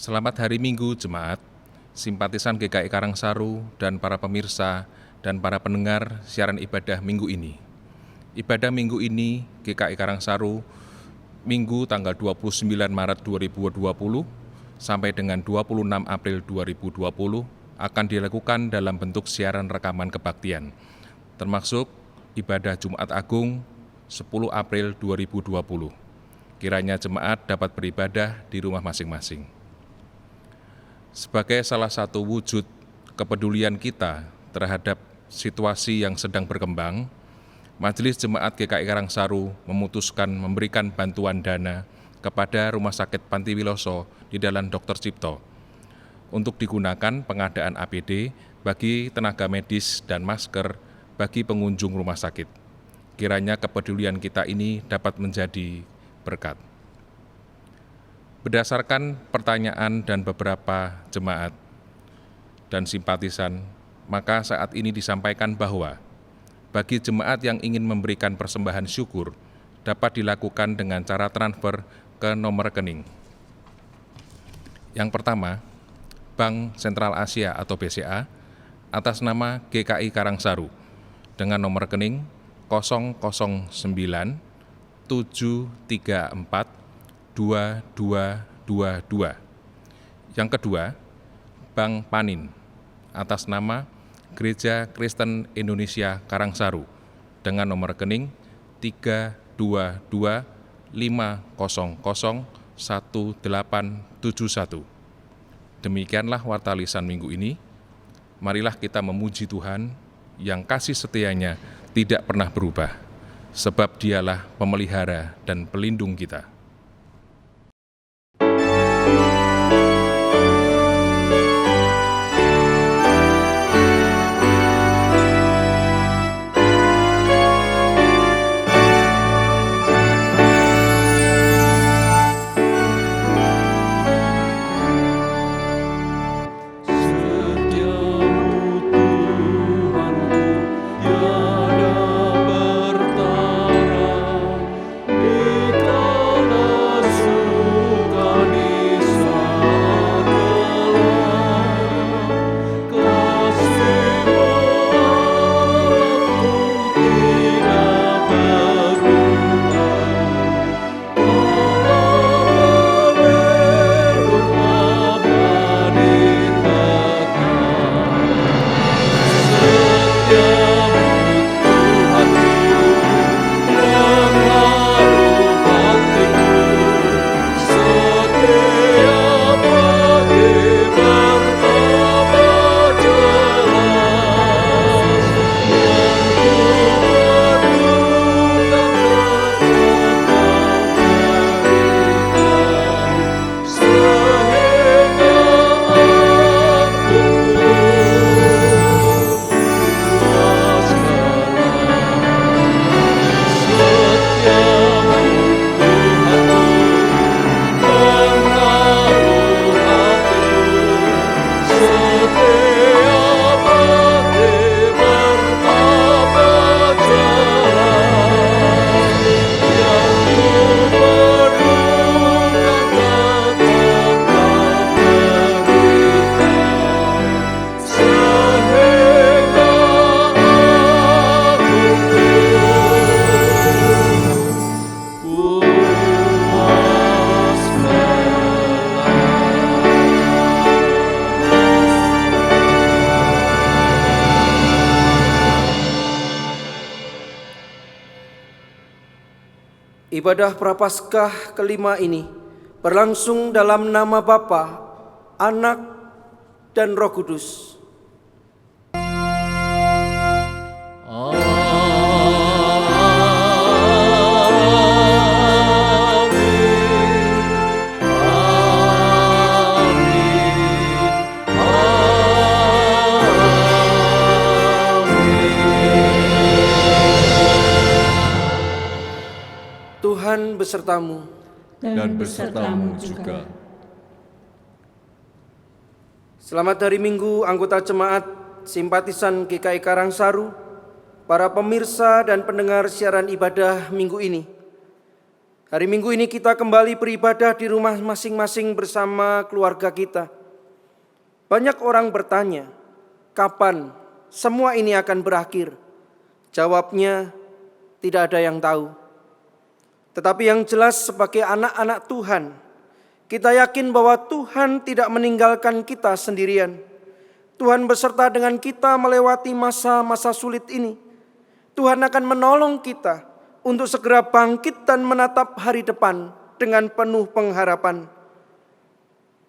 Selamat hari Minggu, Jemaat, simpatisan GKI Karangsaru, dan para pemirsa dan para pendengar siaran ibadah minggu ini. Ibadah minggu ini GKI Karangsaru, Minggu tanggal 29 Maret 2020 sampai dengan 26 April 2020 akan dilakukan dalam bentuk siaran rekaman kebaktian, termasuk ibadah Jumat Agung 10 April 2020. Kiranya jemaat dapat beribadah di rumah masing-masing. Sebagai salah satu wujud kepedulian kita terhadap situasi yang sedang berkembang, Majelis Jemaat GKI Karangsaru memutuskan memberikan bantuan dana kepada Rumah Sakit Panti Wiloso di Dalan Dr. Cipto untuk digunakan pengadaan APD bagi tenaga medis dan masker bagi pengunjung rumah sakit. Kiranya kepedulian kita ini dapat menjadi berkat. Berdasarkan pertanyaan dan beberapa jemaat dan simpatisan, maka saat ini disampaikan bahwa bagi jemaat yang ingin memberikan persembahan syukur dapat dilakukan dengan cara transfer ke nomor rekening. Yang pertama, Bank Sentral Asia atau BCA atas nama GKI Karangsaru dengan nomor rekening 009 734 2222. Yang kedua, Bank Panin atas nama Gereja Kristen Indonesia Karangsaru dengan nomor rekening 32250011871. Demikianlah warta lisan minggu ini. Marilah kita memuji Tuhan yang kasih setianya tidak pernah berubah, sebab Dialah pemelihara dan pelindung kita. Ibadah Prapaskah kelima ini berlangsung dalam nama Bapa, Anak, dan Roh Kudus. Tuhan besertamu dan besertamu juga. Selamat hari Minggu anggota jemaat, simpatisan GKI Karangsaru, para pemirsa dan pendengar siaran ibadah minggu ini. Hari Minggu ini kita kembali beribadah di rumah masing-masing bersama keluarga kita. Banyak orang bertanya, kapan semua ini akan berakhir? Jawabnya, tidak ada yang tahu. Tetapi yang jelas sebagai anak-anak Tuhan, kita yakin bahwa Tuhan tidak meninggalkan kita sendirian. Tuhan beserta dengan kita melewati masa-masa sulit ini. Tuhan akan menolong kita untuk segera bangkit dan menatap hari depan dengan penuh pengharapan.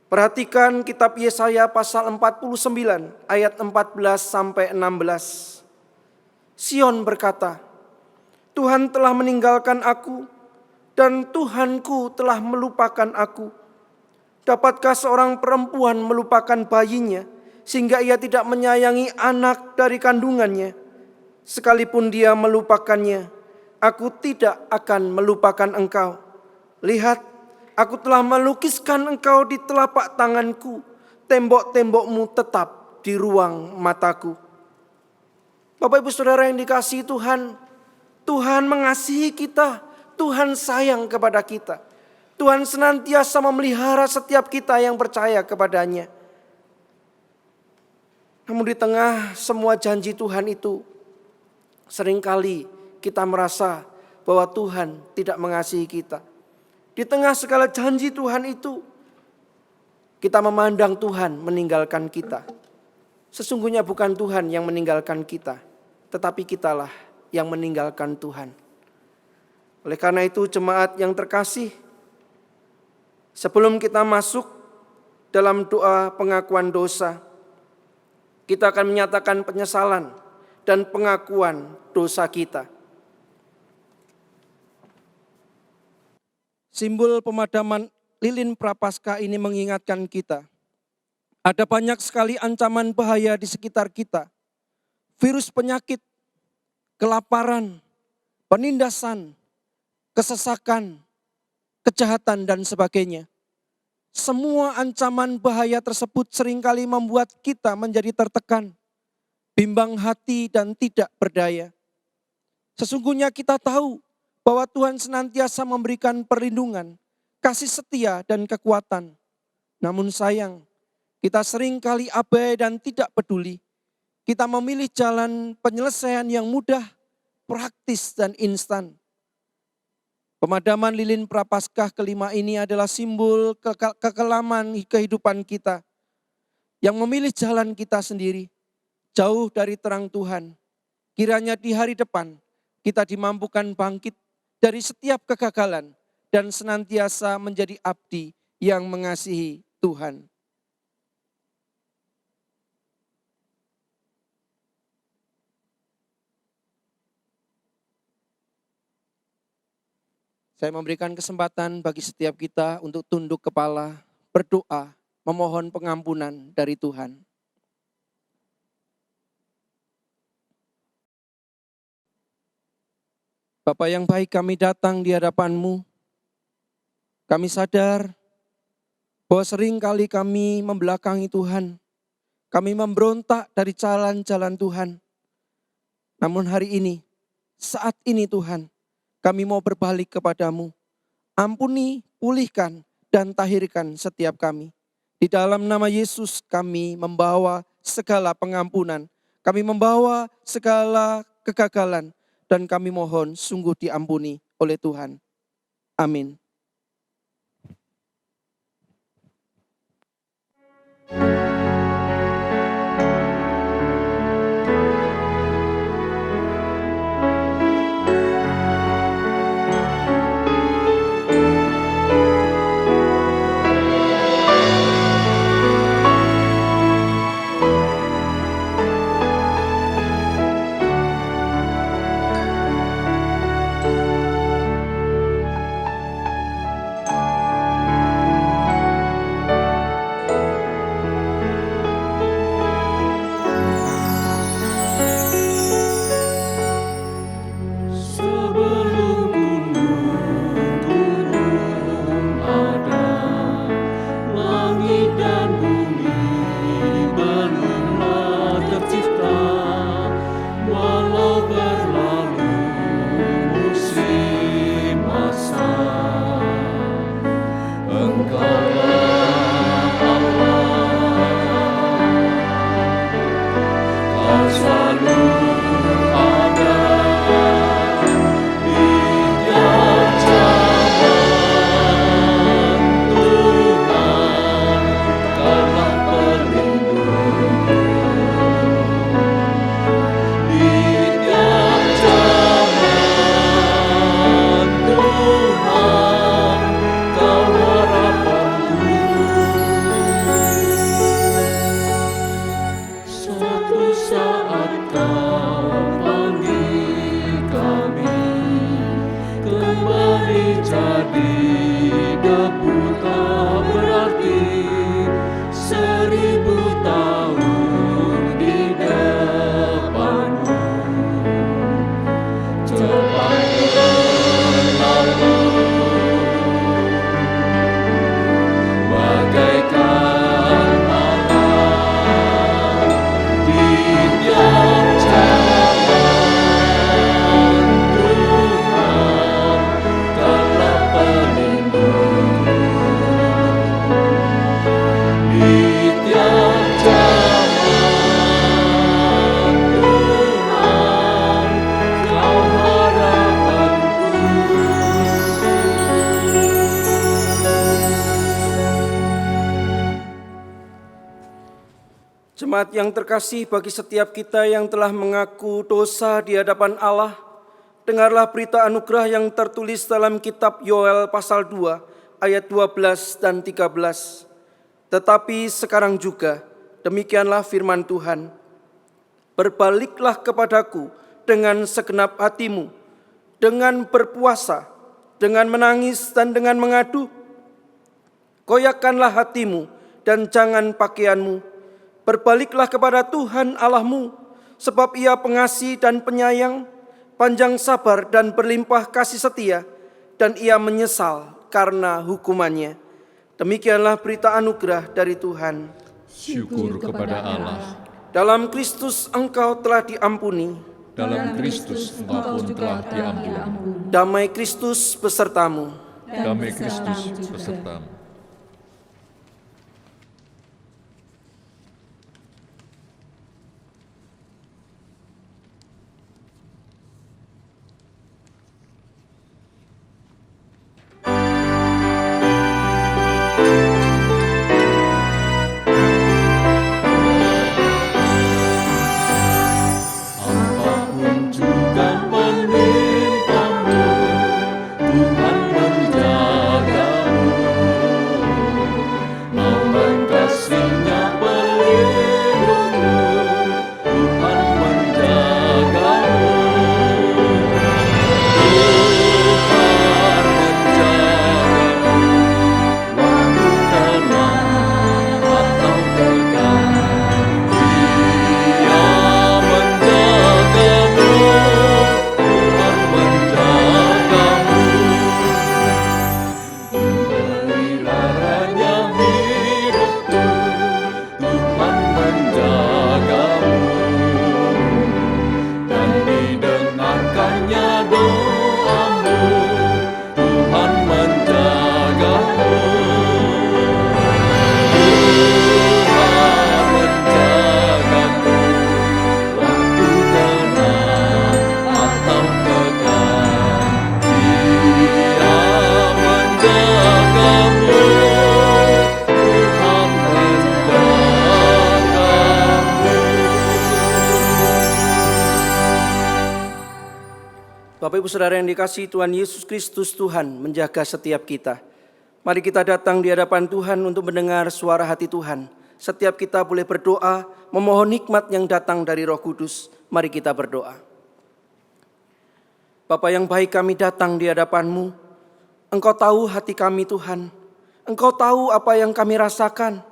Perhatikan kitab Yesaya pasal 49 ayat 14 sampai 16. Sion berkata, Tuhan telah meninggalkan aku dan Tuhanku telah melupakan aku. Dapatkah seorang perempuan melupakan bayinya sehingga ia tidak menyayangi anak dari kandungannya? Sekalipun dia melupakannya, aku tidak akan melupakan engkau. Lihat, aku telah melukiskan engkau di telapak tanganku, tembok-tembokmu tetap di ruang mataku. Bapak Ibu Saudara yang dikasihi Tuhan, Tuhan mengasihi kita, Tuhan sayang kepada kita. Tuhan senantiasa memelihara setiap kita yang percaya kepadanya. Namun di tengah semua janji Tuhan itu, seringkali kita merasa bahwa Tuhan tidak mengasihi kita. Di tengah segala janji Tuhan itu, kita memandang Tuhan meninggalkan kita. Sesungguhnya bukan Tuhan yang meninggalkan kita, tetapi kitalah yang meninggalkan Tuhan. Oleh karena itu jemaat yang terkasih, sebelum kita masuk dalam doa pengakuan dosa, kita akan menyatakan penyesalan dan pengakuan dosa kita. Simbol pemadaman lilin Prapaskah ini mengingatkan kita, ada banyak sekali ancaman bahaya di sekitar kita. Virus penyakit, kelaparan, penindasan, kesesakan, kejahatan dan sebagainya. Semua ancaman bahaya tersebut seringkali membuat kita menjadi tertekan, bimbang hati dan tidak berdaya. Sesungguhnya kita tahu bahwa Tuhan senantiasa memberikan perlindungan, kasih setia dan kekuatan. Namun sayang, kita seringkali abai dan tidak peduli. Kita memilih jalan penyelesaian yang mudah, praktis dan instan. Pemadaman lilin Prapaskah kelima ini adalah simbol kekelaman kehidupan kita yang memilih jalan kita sendiri, jauh dari terang Tuhan. Kiranya di hari depan kita dimampukan bangkit dari setiap kegagalan dan senantiasa menjadi abdi yang mengasihi Tuhan. Saya memberikan kesempatan bagi setiap kita untuk tunduk kepala, berdoa, memohon pengampunan dari Tuhan. Bapa yang baik, kami datang di hadapan-Mu. Kami sadar bahwa seringkali kami membelakangi Tuhan. Kami memberontak dari jalan-jalan Tuhan. Namun hari ini, saat ini Tuhan, kami mau berbalik kepadamu. Ampuni, pulihkan, dan tahirkan setiap kami. Di dalam nama Yesus kami membawa segala pengampunan. Kami membawa segala kegagalan. Dan kami mohon sungguh diampuni oleh Tuhan. Amin. Jemaat yang terkasih, bagi setiap kita yang telah mengaku dosa di hadapan Allah, dengarlah berita anugerah yang tertulis dalam kitab Yoel pasal 2 ayat 12 dan 13. Tetapi sekarang juga, demikianlah firman Tuhan, berbaliklah kepadaku dengan segenap hatimu, dengan berpuasa, dengan menangis dan dengan mengadu. Goyahkanlah hatimu dan jangan pakaianmu. Berbaliklah kepada Tuhan Allahmu, sebab Ia pengasih dan penyayang, panjang sabar dan berlimpah kasih setia, dan Ia menyesal karena hukumannya. Demikianlah berita anugerah dari Tuhan. Syukur kepada Allah. Dalam Kristus engkau telah diampuni. Dalam Kristus engkau pun telah diampuni. Damai Kristus besertamu. Damai Kristus besertamu. Apapun juga menimpamu, Tuhan menjagamu. Aman kasih-Nya pelindungmu, Tuhan menjagamu. Tuhan menjagamu, waktu tenang atau tegang. Dia menjagamu, Tuhan menjagamu. Memelihara hidupmu, Tuhan menjagamu. Dan didengarkannya doamu, Tuhan menjagamu. Tuhan menjagamu, waktu tenang atau tegang. Dia menjagamu, Tuhan menjagamu. Bapak Ibu Saudara yang dikasihi Tuhan Yesus Kristus, Tuhan menjaga setiap kita. Mari kita datang di hadapan Tuhan untuk mendengar suara hati Tuhan. Setiap kita boleh berdoa, memohon hikmat yang datang dari Roh Kudus. Mari kita berdoa. Bapa yang baik, kami datang di hadapan-Mu. Engkau tahu hati kami Tuhan. Engkau tahu apa yang kami rasakan.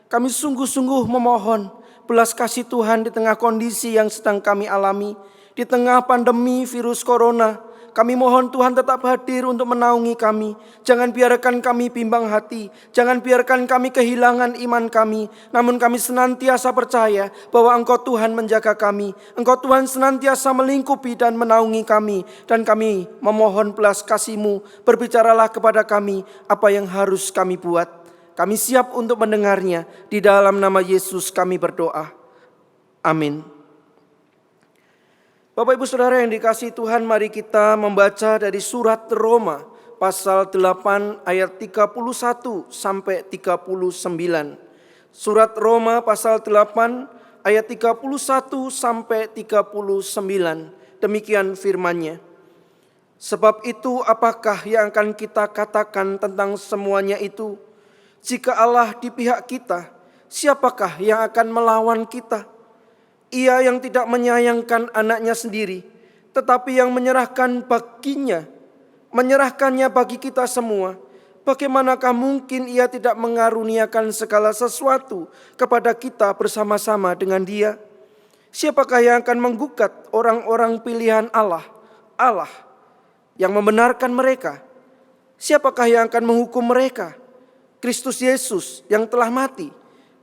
Kami sungguh-sungguh memohon belas kasih Tuhan di tengah kondisi yang sedang kami alami. Di tengah pandemi virus corona, kami mohon Tuhan tetap hadir untuk menaungi kami. Jangan biarkan kami bimbang hati. Jangan biarkan kami kehilangan iman kami. Namun kami senantiasa percaya bahwa Engkau Tuhan menjaga kami. Engkau Tuhan senantiasa melingkupi dan menaungi kami. Dan kami memohon belas kasih-Mu. Berbicaralah kepada kami apa yang harus kami buat. Kami siap untuk mendengarnya. Di dalam nama Yesus kami berdoa. Amin. Bapak Ibu Saudara yang dikasihi Tuhan, mari kita membaca dari surat Roma pasal 8 ayat 31 sampai 39. Surat Roma pasal 8 ayat 31 sampai 39. Demikian firman-Nya. Sebab itu apakah yang akan kita katakan tentang semuanya itu? Jika Allah di pihak kita, siapakah yang akan melawan kita? Ia yang tidak menyayangkan anaknya sendiri, tetapi yang menyerahkannya bagi kita semua. Bagaimanakah mungkin Ia tidak mengaruniakan segala sesuatu kepada kita bersama-sama dengan Dia? Siapakah yang akan menggugat orang-orang pilihan Allah yang membenarkan mereka? Siapakah yang akan menghukum mereka? Kristus Yesus yang telah mati,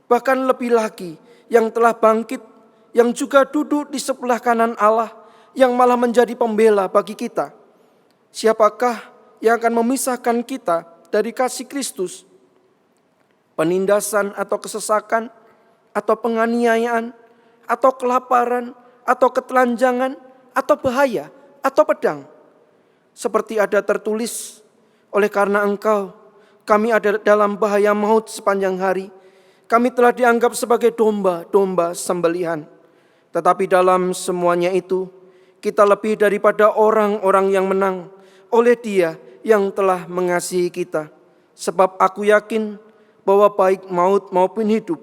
bahkan lebih lagi yang telah bangkit, yang juga duduk di sebelah kanan Allah, yang malah menjadi pembela bagi kita. Siapakah yang akan memisahkan kita dari kasih Kristus? Penindasan atau kesesakan, atau penganiayaan, atau kelaparan, atau ketelanjangan, atau bahaya, atau pedang. Seperti ada tertulis, oleh karena Engkau, kami ada dalam bahaya maut sepanjang hari. Kami telah dianggap sebagai domba-domba sembelihan. Tetapi dalam semuanya itu, kita lebih daripada orang-orang yang menang oleh Dia yang telah mengasihi kita. Sebab aku yakin bahwa baik maut maupun hidup,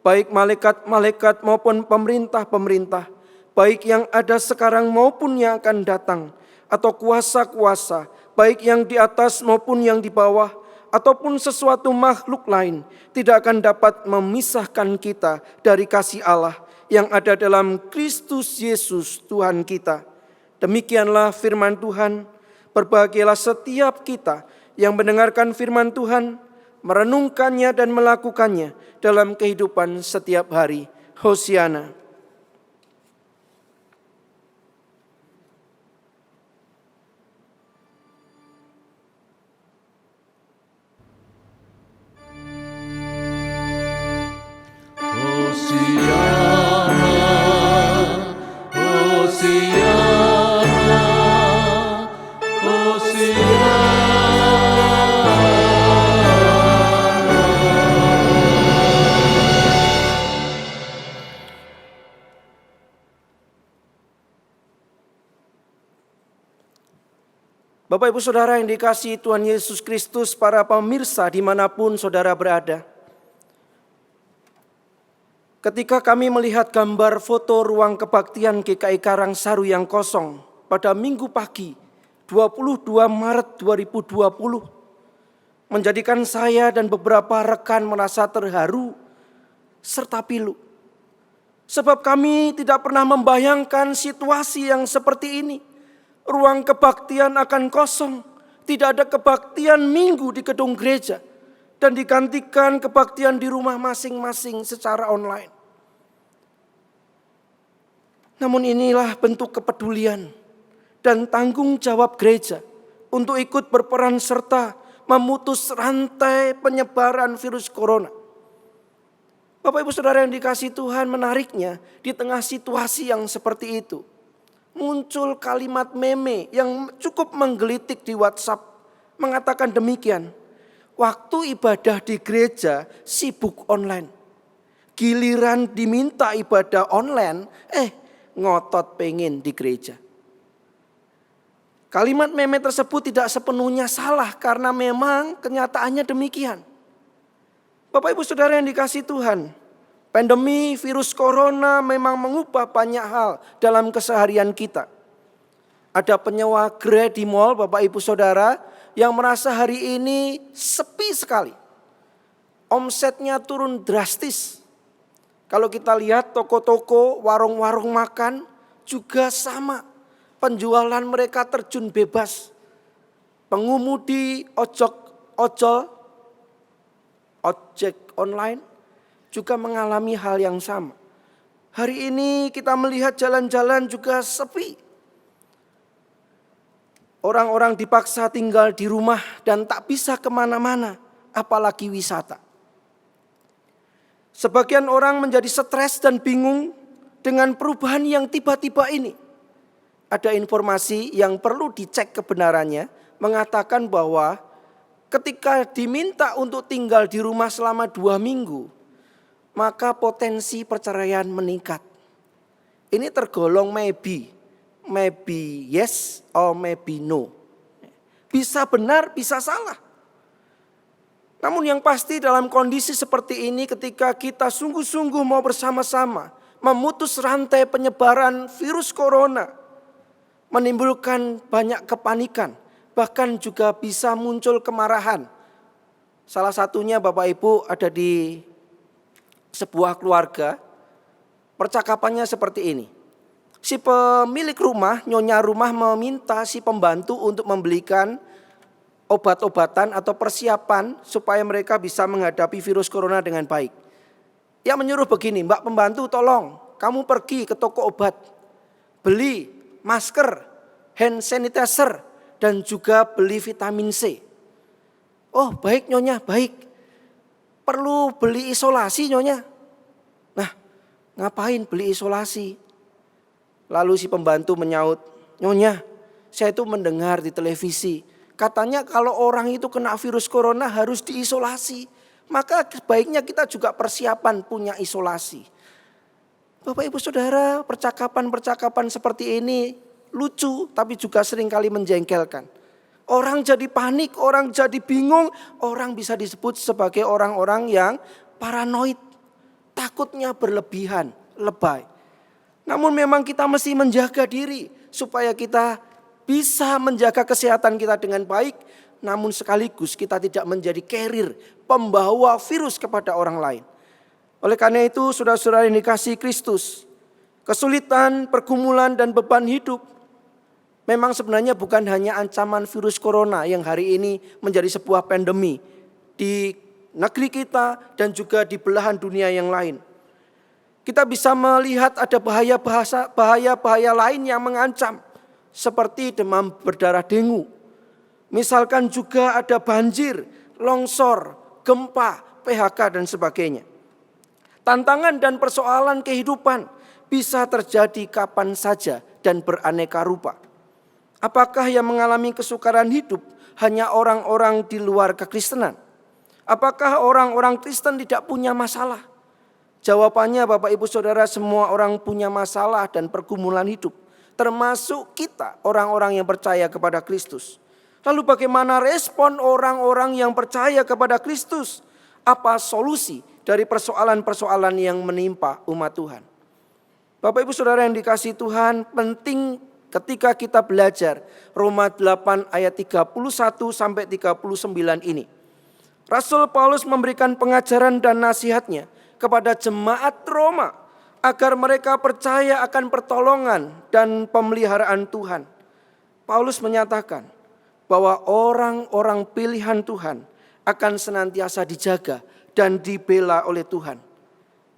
baik malaikat-malaikat maupun pemerintah-pemerintah, baik yang ada sekarang maupun yang akan datang, atau kuasa-kuasa, baik yang di atas maupun yang di bawah, ataupun sesuatu makhluk lain, tidak akan dapat memisahkan kita dari kasih Allah yang ada dalam Kristus Yesus Tuhan kita. Demikianlah firman Tuhan. Berbahagialah setiap kita yang mendengarkan firman Tuhan, merenungkannya dan melakukannya dalam kehidupan setiap hari. Hosiana. Hosiana, Hosiana, Bapak Ibu Saudara yang dikasihi Tuhan Yesus Kristus, para pemirsa dimanapun saudara berada. Ketika kami melihat gambar foto ruang kebaktian GKI Karangsaru yang kosong pada Minggu pagi 22 Maret 2020, menjadikan saya dan beberapa rekan merasa terharu serta pilu. Sebab kami tidak pernah membayangkan situasi yang seperti ini. Ruang kebaktian akan kosong, tidak ada kebaktian minggu di gedung gereja, dan digantikan kebaktian di rumah masing-masing secara online. Namun inilah bentuk kepedulian dan tanggung jawab gereja untuk ikut berperan serta memutus rantai penyebaran virus corona. Bapak Ibu Saudara yang dikasihi Tuhan, menariknya di tengah situasi yang seperti itu, muncul kalimat meme yang cukup menggelitik di WhatsApp, mengatakan demikian: waktu ibadah di gereja sibuk online, giliran diminta ibadah online, ngotot pengen di gereja. Kalimat meme tersebut tidak sepenuhnya salah karena memang kenyataannya demikian. Bapak Ibu Saudara yang dikasihi Tuhan, pandemi virus corona memang mengubah banyak hal dalam keseharian kita. Ada penyewa gerai di mal, Bapak Ibu Saudara, yang merasa hari ini sepi sekali. Omsetnya turun drastis. Kalau kita lihat toko-toko, warung-warung makan juga sama. Penjualan mereka terjun bebas. Pengemudi ojek online juga mengalami hal yang sama. Hari ini kita melihat jalan-jalan juga sepi. Orang-orang dipaksa tinggal di rumah dan tak bisa kemana-mana, apalagi wisata. Sebagian orang menjadi stres dan bingung dengan perubahan yang tiba-tiba ini. Ada informasi yang perlu dicek kebenarannya, mengatakan bahwa ketika diminta untuk tinggal di rumah selama 2 minggu, maka potensi perceraian meningkat. Ini tergolong maybe yes or maybe no. Bisa benar, bisa salah. Namun yang pasti dalam kondisi seperti ini, ketika kita sungguh-sungguh mau bersama-sama memutus rantai penyebaran virus corona, menimbulkan banyak kepanikan, bahkan juga bisa muncul kemarahan. Salah satunya Bapak Ibu ada di sebuah keluarga, percakapannya seperti ini. Si pemilik rumah, nyonya rumah meminta si pembantu untuk membelikan obat-obatan atau persiapan supaya mereka bisa menghadapi virus corona dengan baik. Ia menyuruh begini, Mbak pembantu tolong kamu pergi ke toko obat, beli masker, hand sanitizer, dan juga beli vitamin C. Oh baik nyonya, baik. Perlu beli isolasi nyonya. Nah ngapain beli isolasi? Lalu si pembantu menyaut, nyonya saya itu mendengar di televisi, katanya kalau orang itu kena virus corona harus diisolasi. maka sebaiknya kita juga persiapan punya isolasi. Bapak Ibu Saudara, percakapan-percakapan seperti ini lucu tapi juga seringkali menjengkelkan. Orang jadi panik, orang jadi bingung, orang bisa disebut sebagai orang-orang yang paranoid. Takutnya berlebihan, lebay. Namun memang kita mesti menjaga diri supaya kita bisa menjaga kesehatan kita dengan baik. Namun sekaligus kita tidak menjadi carrier, pembawa virus kepada orang lain. Oleh karena itu saudara-saudara yang dikasihi Kristus, kesulitan, pergumulan dan beban hidup memang sebenarnya bukan hanya ancaman virus corona yang hari ini menjadi sebuah pandemi di negeri kita dan juga di belahan dunia yang lain. Kita bisa melihat ada bahaya lain yang mengancam seperti demam berdarah dengue. Misalkan juga ada banjir, longsor, gempa, PHK dan sebagainya. Tantangan dan persoalan kehidupan bisa terjadi kapan saja dan beraneka rupa. Apakah yang mengalami kesukaran hidup hanya orang-orang di luar kekristenan? Apakah orang-orang Kristen tidak punya masalah? Jawabannya Bapak Ibu Saudara, semua orang punya masalah dan pergumulan hidup. Termasuk kita orang-orang yang percaya kepada Kristus. Lalu bagaimana respon orang-orang yang percaya kepada Kristus? Apa solusi dari persoalan-persoalan yang menimpa umat Tuhan? Bapak Ibu Saudara yang dikasihi Tuhan, penting ketika kita belajar Roma 8 ayat 31 sampai 39 ini. Rasul Paulus memberikan pengajaran dan nasihatnya kepada jemaat Roma agar mereka percaya akan pertolongan dan pemeliharaan Tuhan. Paulus menyatakan bahwa orang-orang pilihan Tuhan akan senantiasa dijaga dan dibela oleh Tuhan.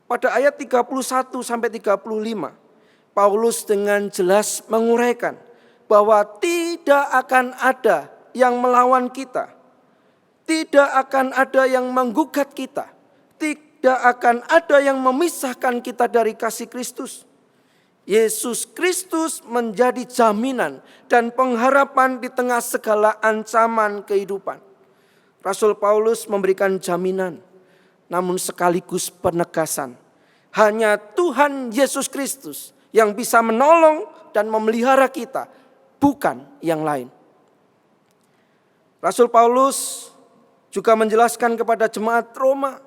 Pada ayat 31 sampai 35, Paulus dengan jelas menguraikan bahwa tidak akan ada yang melawan kita. Tidak akan ada yang menggugat kita. Tidak akan ada yang memisahkan kita dari kasih Kristus. Yesus Kristus menjadi jaminan dan pengharapan di tengah segala ancaman kehidupan. Rasul Paulus memberikan jaminan, namun sekaligus penegasan. Hanya Tuhan Yesus Kristus yang bisa menolong dan memelihara kita, bukan yang lain. Rasul Paulus juga menjelaskan kepada jemaat Roma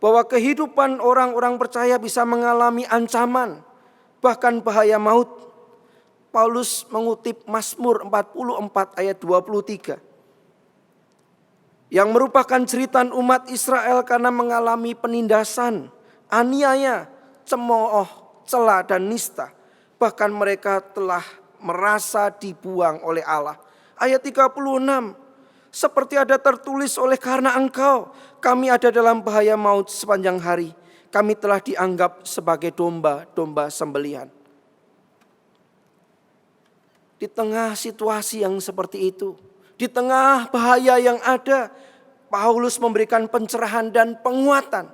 bahwa kehidupan orang-orang percaya bisa mengalami ancaman, bahkan bahaya maut. Paulus mengutip Mazmur 44 ayat 23. Yang merupakan cerita umat Israel karena mengalami penindasan, aniaya, cemooh, cela dan nista. Bahkan mereka telah merasa dibuang oleh Allah. Ayat 36. Seperti ada tertulis, oleh karena engkau kami ada dalam bahaya maut sepanjang hari. Kami telah dianggap sebagai domba-domba sembelihan. Di tengah situasi yang seperti itu, di tengah bahaya yang ada, Paulus memberikan pencerahan dan penguatan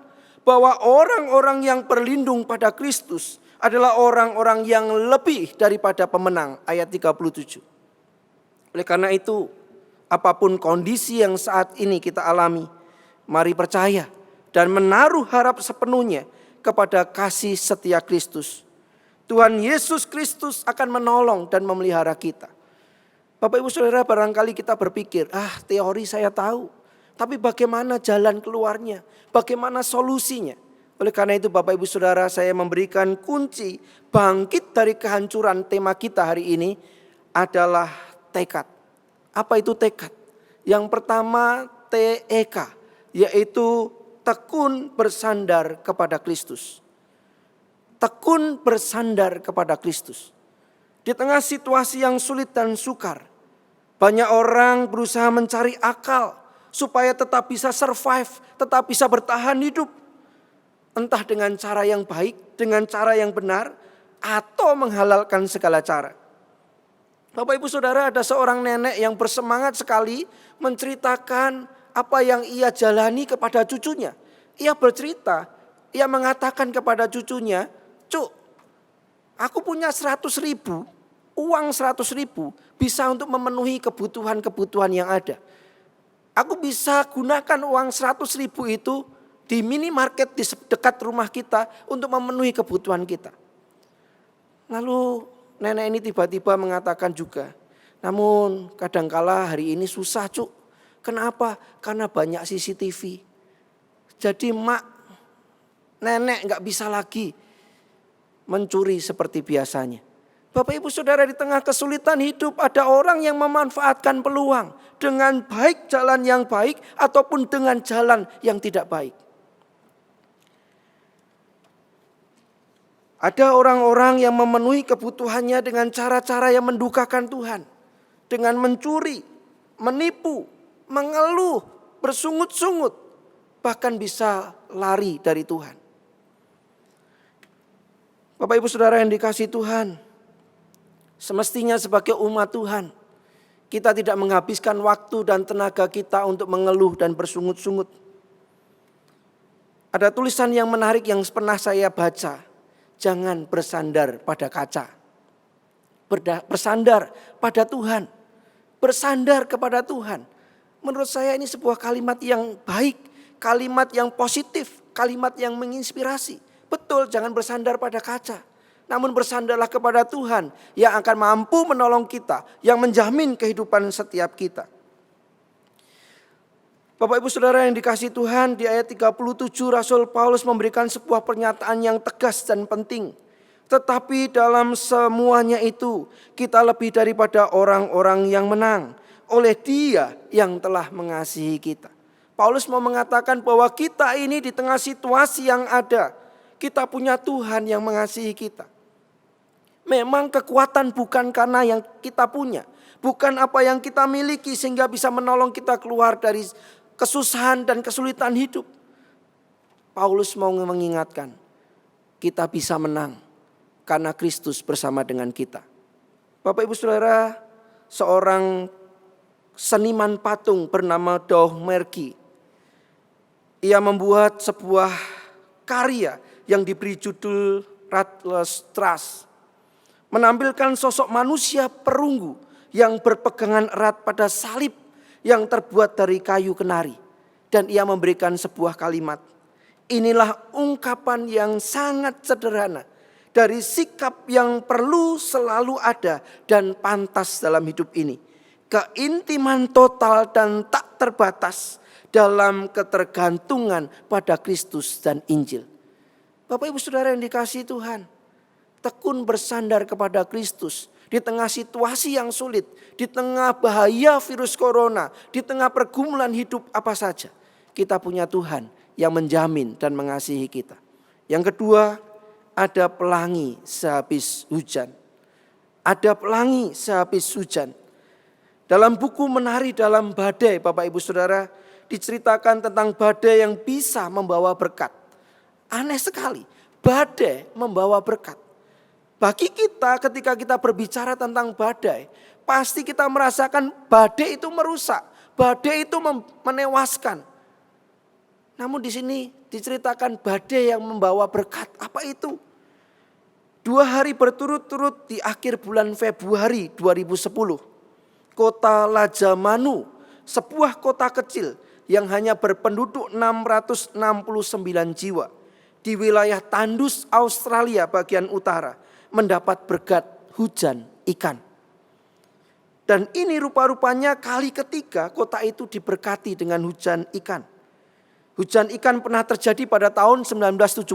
bahwa orang-orang yang berlindung pada Kristus adalah orang-orang yang lebih daripada pemenang. Ayat 37. Oleh karena itu, apapun kondisi yang saat ini kita alami, mari percaya dan menaruh harap sepenuhnya kepada kasih setia Kristus. Tuhan Yesus Kristus akan menolong dan memelihara kita. Bapak Ibu Saudara, barangkali kita berpikir, teori saya tahu, tapi bagaimana jalan keluarnya? Bagaimana solusinya? Oleh karena itu Bapak Ibu Saudara, saya memberikan kunci bangkit dari kehancuran. Tema kita hari ini adalah tekad. Apa itu tekad? Yang pertama TEK, yaitu tekun bersandar kepada Kristus. Tekun bersandar kepada Kristus. Di tengah situasi yang sulit dan sukar, banyak orang berusaha mencari akal supaya tetap bisa survive, tetap bisa bertahan hidup. Entah dengan cara yang baik, dengan cara yang benar, atau menghalalkan segala cara. Bapak Ibu Saudara, ada seorang nenek yang bersemangat sekali menceritakan apa yang ia jalani kepada cucunya. Ia bercerita, ia mengatakan kepada cucunya, "Cuk, aku punya 100 ribu, uang 100 ribu bisa untuk memenuhi kebutuhan-kebutuhan yang ada. Aku bisa gunakan uang 100.000 itu di minimarket di dekat rumah kita untuk memenuhi kebutuhan kita. Lalu nenek ini tiba-tiba mengatakan juga, namun kadangkala hari ini susah Cuk. Kenapa? Karena banyak CCTV. Jadi nenek gak bisa lagi mencuri seperti biasanya. Bapak ibu saudara, di tengah kesulitan hidup ada orang yang memanfaatkan peluang dengan baik jalan yang baik ataupun dengan jalan yang tidak baik. Ada orang-orang yang memenuhi kebutuhannya dengan cara-cara yang mendukakan Tuhan. Dengan mencuri, menipu, mengeluh, bersungut-sungut, bahkan bisa lari dari Tuhan. Bapak ibu saudara yang dikasihi Tuhan, semestinya sebagai umat Tuhan, kita tidak menghabiskan waktu dan tenaga kita untuk mengeluh dan bersungut-sungut. Ada tulisan yang menarik yang pernah saya baca. Jangan bersandar pada kaca. Bersandar pada Tuhan. Bersandar kepada Tuhan. Menurut saya ini sebuah kalimat yang baik. Kalimat yang positif. Kalimat yang menginspirasi. Betul, jangan bersandar pada kaca. Namun bersandarlah kepada Tuhan yang akan mampu menolong kita. Yang menjamin kehidupan setiap kita. Bapak ibu saudara yang dikasihi Tuhan, di ayat 37 Rasul Paulus memberikan sebuah pernyataan yang tegas dan penting. Tetapi dalam semuanya itu kita lebih daripada orang-orang yang menang oleh Dia yang telah mengasihi kita. Paulus mau mengatakan bahwa kita ini di tengah situasi yang ada, kita punya Tuhan yang mengasihi kita. Memang kekuatan bukan karena yang kita punya, bukan apa yang kita miliki sehingga bisa menolong kita keluar dari kesusahan dan kesulitan hidup. Paulus mau mengingatkan, kita bisa menang karena Kristus bersama dengan kita. Bapak ibu saudara, seorang seniman patung bernama Doug Merky, ia membuat sebuah karya yang diberi judul Rattles Trust. Menampilkan sosok manusia perunggu yang berpegangan erat pada salib yang terbuat dari kayu kenari. Dan ia memberikan sebuah kalimat. Inilah ungkapan yang sangat sederhana dari sikap yang perlu selalu ada dan pantas dalam hidup ini. Keintiman total dan tak terbatas dalam ketergantungan pada Kristus dan Injil. Bapak ibu saudara yang dikasihi Tuhan, tekun bersandar kepada Kristus. Di tengah situasi yang sulit, di tengah bahaya virus corona, di tengah pergumulan hidup apa saja, kita punya Tuhan yang menjamin dan mengasihi kita. Yang kedua, ada pelangi sehabis hujan. Ada pelangi sehabis hujan. Dalam buku Menari dalam Badai, Bapak Ibu Saudara, diceritakan tentang badai yang bisa membawa berkat. Aneh sekali, badai membawa berkat. Bagi kita ketika kita berbicara tentang badai, pasti kita merasakan badai itu merusak, badai itu menewaskan. Namun di sini diceritakan badai yang membawa berkat. Apa itu? 2 hari berturut-turut di akhir bulan Februari 2010, kota Lajamanu, sebuah kota kecil yang hanya berpenduduk 669 jiwa di wilayah Tandus, Australia bagian utara, mendapat berkat hujan ikan. Dan ini rupa-rupanya kali ketiga kota itu diberkati dengan hujan ikan. Hujan ikan pernah terjadi pada tahun 1974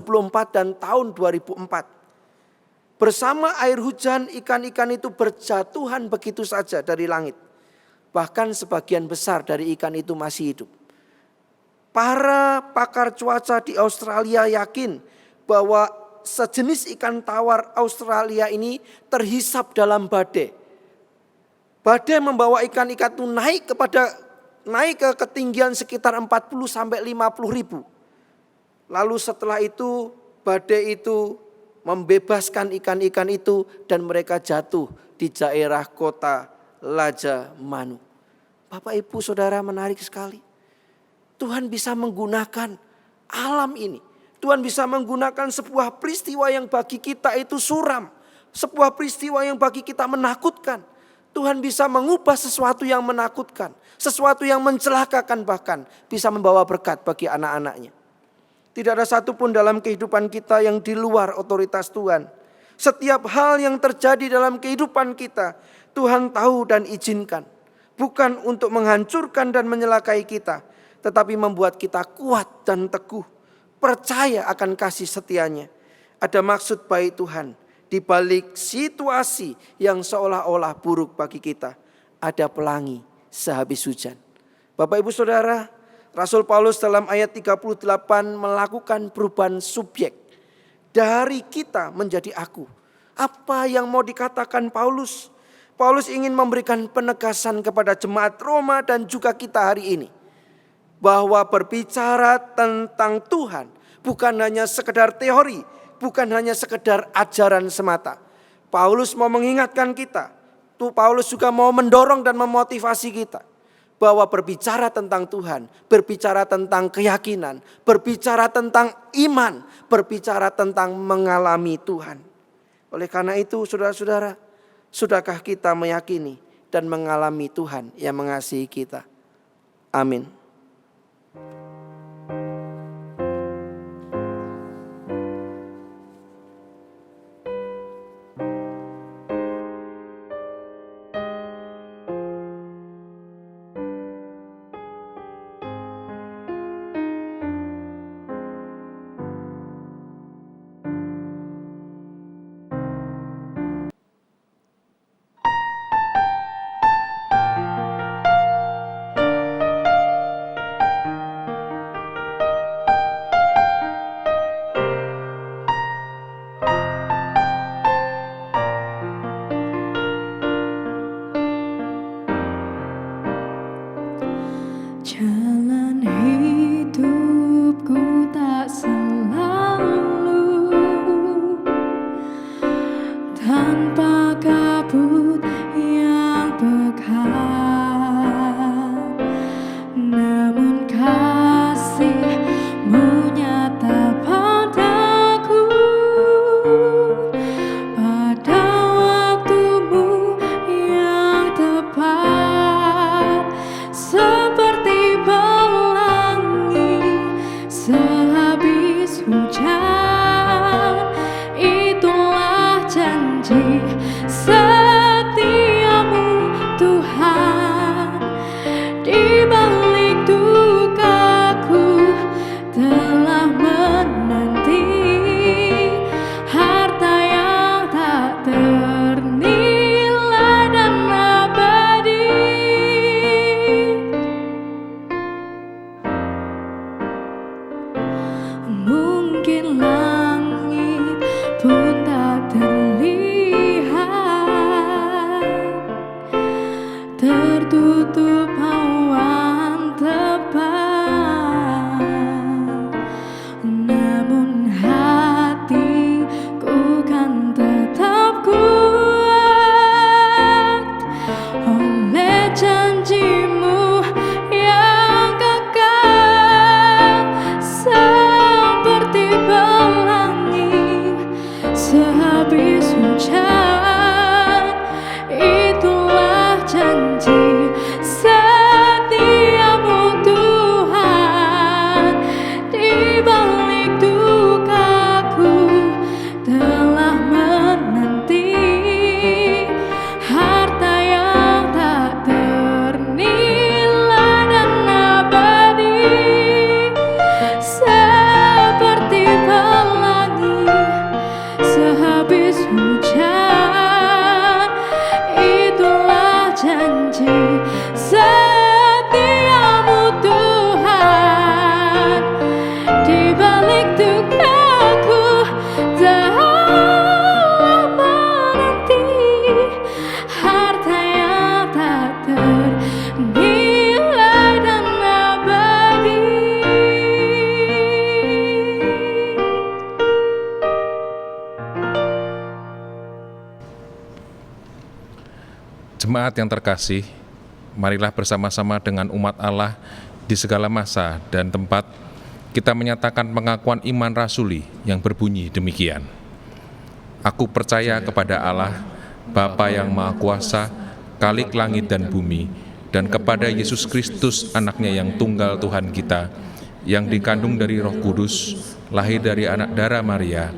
dan tahun 2004. Bersama air hujan, ikan-ikan itu berjatuhan begitu saja dari langit. Bahkan sebagian besar dari ikan itu masih hidup. Para pakar cuaca di Australia yakin bahwa sejenis ikan tawar Australia ini terhisap dalam badai. Badai membawa ikan-ikan itu naik ke ketinggian sekitar 40 sampai 50 ribu. Lalu setelah itu badai itu membebaskan ikan-ikan itu dan mereka jatuh di daerah kota Lajamanu. Bapak ibu saudara, menarik sekali. Tuhan bisa menggunakan alam ini. Tuhan bisa menggunakan sebuah peristiwa yang bagi kita itu suram. Sebuah peristiwa yang bagi kita menakutkan. Tuhan bisa mengubah sesuatu yang menakutkan, sesuatu yang mencelakakan bahkan bisa membawa berkat bagi anak-anaknya. Tidak ada satupun dalam kehidupan kita yang di luar otoritas Tuhan. Setiap hal yang terjadi dalam kehidupan kita, Tuhan tahu dan izinkan. Bukan untuk menghancurkan dan menyelakai kita, tetapi membuat kita kuat dan teguh, percaya akan kasih setianya. Ada maksud baik Tuhan. Di balik situasi yang seolah-olah buruk bagi kita, ada pelangi sehabis hujan. Bapak Ibu Saudara, Rasul Paulus dalam ayat 38 melakukan perubahan subjek. Dari kita menjadi aku. Apa yang mau dikatakan Paulus? Paulus ingin memberikan penegasan kepada jemaat Roma dan juga kita hari ini. Bahwa berbicara tentang Tuhan bukan hanya sekedar teori, bukan hanya sekedar ajaran semata. Paulus mau mengingatkan kita. Paulus juga mau mendorong dan memotivasi kita. Bahwa berbicara tentang Tuhan, berbicara tentang keyakinan, berbicara tentang iman, berbicara tentang mengalami Tuhan. Oleh karena itu saudara-saudara, sudahkah kita meyakini dan mengalami Tuhan yang mengasihi kita? Amin. Jalan hidupku tak selalu tanpa kabut yang pekat, namun kasih-Mu nyata padaku pada waktu-Mu yang tepat. Seperti pelangi sehabis hujan, itulah janji setiamu Tuhan. Di balik dukaku telah menanti harta yang tak ternilai dan abadi. Mungkin langit pun tak terlihat, tertutup awan tebal, namun hatiku kan tetap kuat oleh janji-Mu yang kekal. Seperti pelangi sehabis hujan, itulah janji setiamu Tuhan. Di balik dukaku telah menanti harta yang tak ternilai dan abadi. Seperti pelangi sehabis hujan, itulah janji setiamu Tuhan. Di balik dukaku telah menanti harta yang tak ternilai dan abadi. Jemaat yang terkasih, marilah bersama-sama dengan umat Allah di segala masa dan tempat kita menyatakan pengakuan iman rasuli yang berbunyi demikian. Aku percaya kepada Allah, Bapa yang Maha Kuasa, Khalik langit dan bumi, dan kepada Yesus Kristus, anaknya yang tunggal Tuhan kita, yang dikandung dari Roh Kudus, lahir dari anak darah Maria,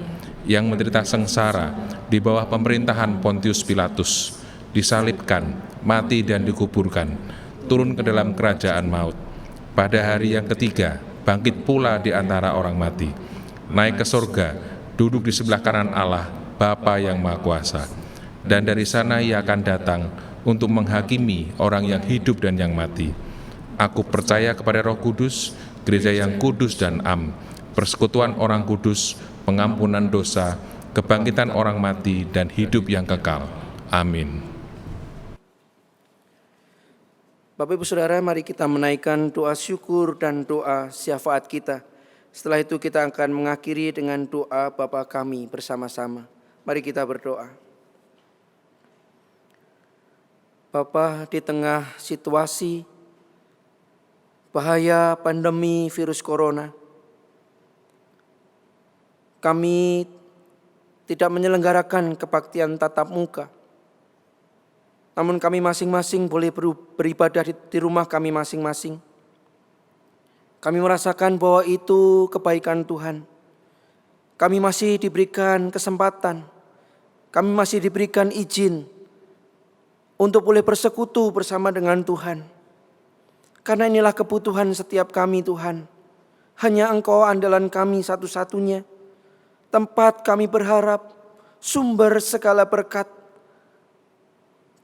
yang menderita sengsara di bawah pemerintahan Pontius Pilatus, disalibkan, mati dan dikuburkan, turun ke dalam kerajaan maut. Pada hari yang ketiga, bangkit pula di antara orang mati, naik ke sorga, duduk di sebelah kanan Allah, Bapa yang Maha Kuasa. Dan dari sana Ia akan datang untuk menghakimi orang yang hidup dan yang mati. Aku percaya kepada Roh Kudus, gereja yang kudus dan am, persekutuan orang kudus, pengampunan dosa, kebangkitan orang mati, dan hidup yang kekal. Amin. Bapak Ibu Saudara, mari kita menaikkan doa syukur dan doa syafaat kita. Setelah itu kita akan mengakhiri dengan doa Bapa kami bersama-sama. Mari kita berdoa. Bapa, di tengah situasi bahaya pandemi virus corona, kami tidak menyelenggarakan kebaktian tatap muka. Namun kami masing-masing boleh beribadah di rumah kami masing-masing. Kami merasakan bahwa itu kebaikan Tuhan. Kami masih diberikan kesempatan, kami masih diberikan izin untuk boleh bersekutu bersama dengan Tuhan. Karena inilah kebutuhan setiap kami Tuhan. Hanya Engkau andalan kami satu-satunya. Tempat kami berharap, sumber segala berkat.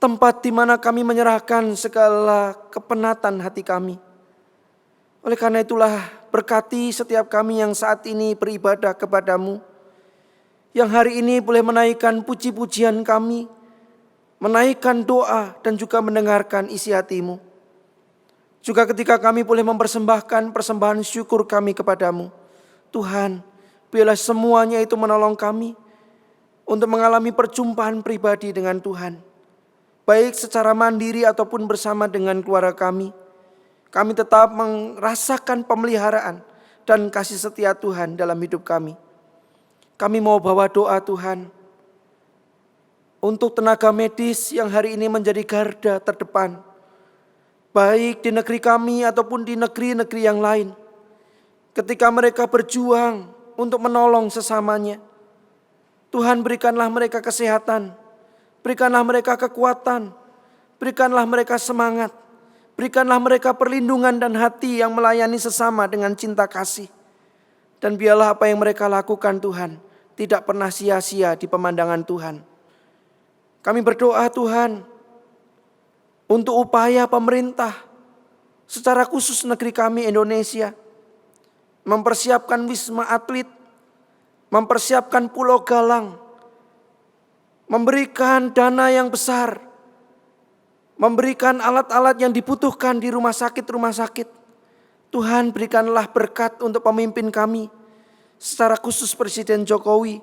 Tempat di mana kami menyerahkan segala kepenatan hati kami. Oleh karena itulah berkati setiap kami yang saat ini beribadah kepadamu. Yang hari ini boleh menaikkan puji-pujian kami, menaikkan doa dan juga mendengarkan isi hatimu. Juga ketika kami boleh mempersembahkan persembahan syukur kami kepadamu. Tuhan, biarlah semuanya itu menolong kami untuk mengalami perjumpaan pribadi dengan Tuhan. Baik secara mandiri ataupun bersama dengan keluarga kami. Kami tetap merasakan pemeliharaan dan kasih setia Tuhan dalam hidup kami. Kami mau bawa doa Tuhan untuk tenaga medis yang hari ini menjadi garda terdepan, baik di negeri kami ataupun di negeri-negeri yang lain. Ketika mereka berjuang untuk menolong sesamanya, Tuhan berikanlah mereka kesehatan, berikanlah mereka kekuatan, berikanlah mereka semangat, berikanlah mereka perlindungan dan hati yang melayani sesama dengan cinta kasih. Dan biarlah apa yang mereka lakukan Tuhan tidak pernah sia-sia di pemandangan Tuhan. Kami berdoa Tuhan untuk upaya pemerintah secara khusus negeri kami Indonesia mempersiapkan Wisma Atlet, mempersiapkan Pulau Galang, memberikan dana yang besar, memberikan alat-alat yang dibutuhkan di rumah sakit. Tuhan berikanlah berkat untuk pemimpin kami, secara khusus Presiden Jokowi,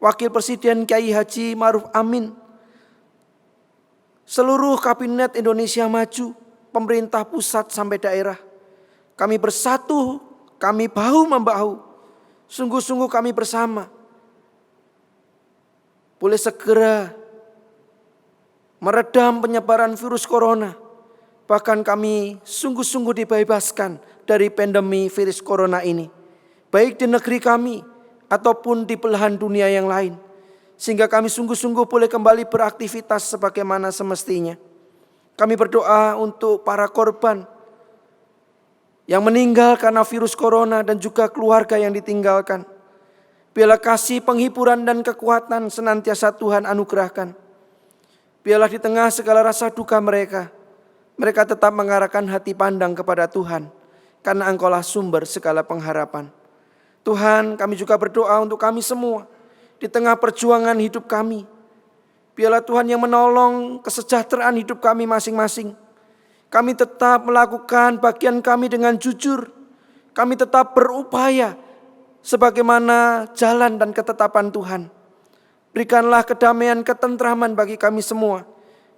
Wakil Presiden Kiai Haji Ma'ruf Amin, seluruh Kabinet Indonesia Maju, pemerintah pusat sampai daerah. Kami bersatu, kami bahu-membahu, sungguh-sungguh kami bersama. Boleh segera meredam penyebaran virus corona. Bahkan kami sungguh-sungguh dibebaskan dari pandemi virus corona ini. Baik di negeri kami ataupun di belahan dunia yang lain. Sehingga kami sungguh-sungguh boleh kembali beraktivitas sebagaimana semestinya. Kami berdoa untuk para korban yang meninggal karena virus corona dan juga keluarga yang ditinggalkan. Biarlah kasih penghiburan dan kekuatan senantiasa Tuhan anugerahkan. Biarlah di tengah segala rasa duka mereka tetap mengarahkan hati pandang kepada Tuhan. Karena Engkaulah sumber segala pengharapan. Tuhan, kami juga berdoa untuk kami semua di tengah perjuangan hidup kami. Biarlah Tuhan yang menolong kesejahteraan hidup kami masing-masing. Kami tetap melakukan bagian kami dengan jujur. Kami tetap berupaya sebagaimana jalan dan ketetapan Tuhan. Berikanlah kedamaian, ketentraman bagi kami semua.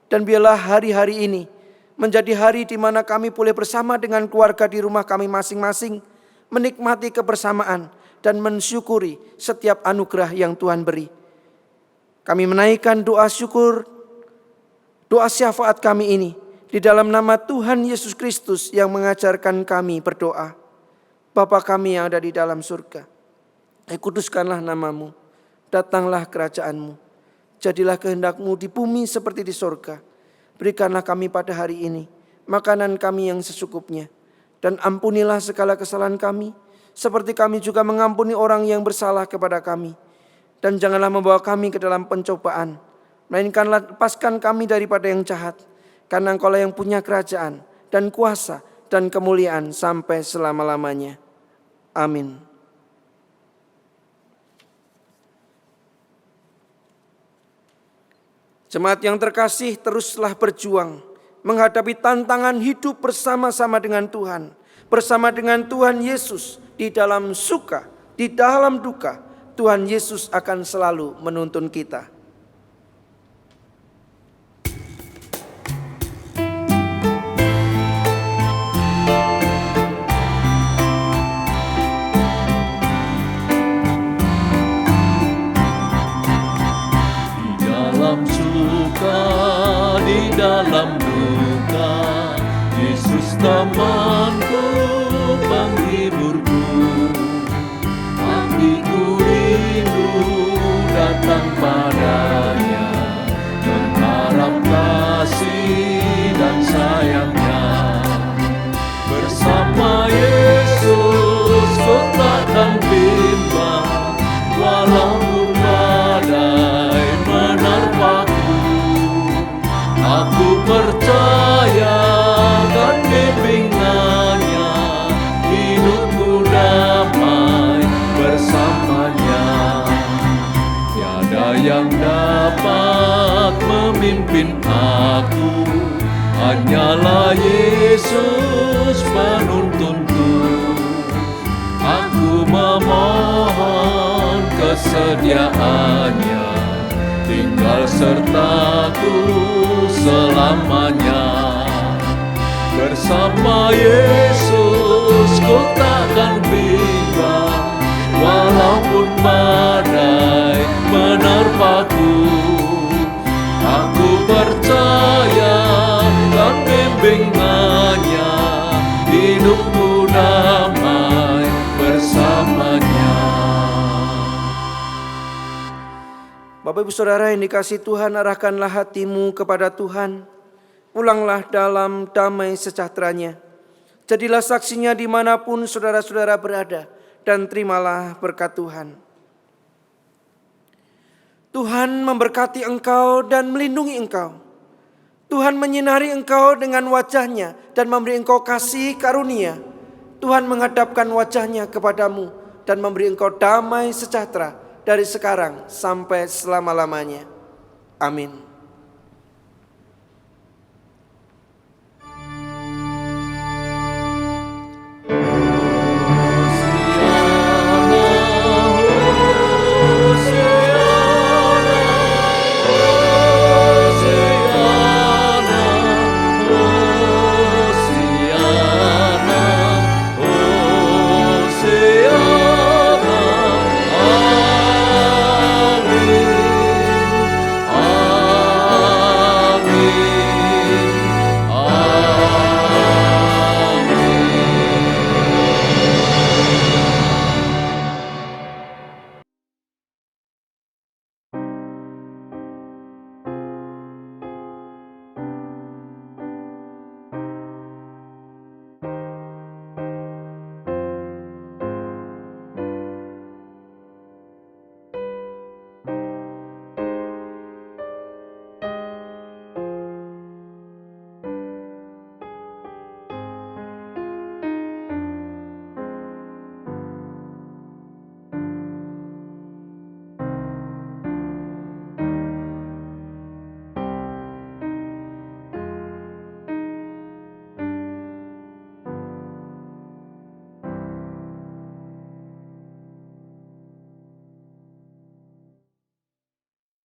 Dan biarlah hari-hari ini menjadi hari di mana kami boleh bersama dengan keluarga di rumah kami masing-masing, menikmati kebersamaan dan mensyukuri setiap anugerah yang Tuhan beri. Kami menaikkan doa syukur Doa syafaat kami ini di dalam nama Tuhan Yesus Kristus yang mengajarkan kami berdoa. Bapa kami yang ada di dalam surga, kuduskanlah namamu, datanglah kerajaanmu, jadilah kehendak-Mu di bumi seperti di surga. Berikanlah kami pada hari ini makanan kami yang secukupnya, dan ampunilah segala kesalahan kami, seperti kami juga mengampuni orang yang bersalah kepada kami. Dan janganlah membawa kami ke dalam pencobaan, melainkan lepaskan kami daripada yang jahat. Karena Engkau-lah yang punya kerajaan dan kuasa dan kemuliaan sampai selama-lamanya. Amin. Jemaat yang terkasih, teruslah berjuang menghadapi tantangan hidup bersama-sama dengan Tuhan, bersama dengan Tuhan Yesus. Di dalam suka, di dalam duka, Tuhan Yesus akan selalu menuntun kita. Di dalam duka, Yesus temanku, penghiburku. Hatiku rindu datang padanya, mengharap kasih dan sayangnya. Bersama Yesus ku takkan bimbang, walaupun badai menerpaku. Aku percaya akan bimbingannya, hidupku damai bersamanya. Tiada yang dapat memimpin aku, hanyalah Yesus penuntunku. Aku memohon kesediaannya, tinggal sertaku selamanya. Bersama Yesus ku takkan bimbang, walaupun badai menerpaku. Aku percaya dan bimbingannya, hidupku damai bersamanya. Bapak Ibu Saudara yang dikasihi Tuhan, arahkanlah hatimu kepada Tuhan. Pulanglah dalam damai sejahteranya. Jadilah saksinya dimanapun saudara-saudara berada, dan terimalah berkat Tuhan. Tuhan memberkati engkau dan melindungi engkau. Tuhan menyinari engkau dengan wajahnya dan memberi engkau kasih karunia. Tuhan menghadapkan wajahnya kepadamu dan memberi engkau damai sejahtera dari sekarang sampai selama-lamanya. Amin.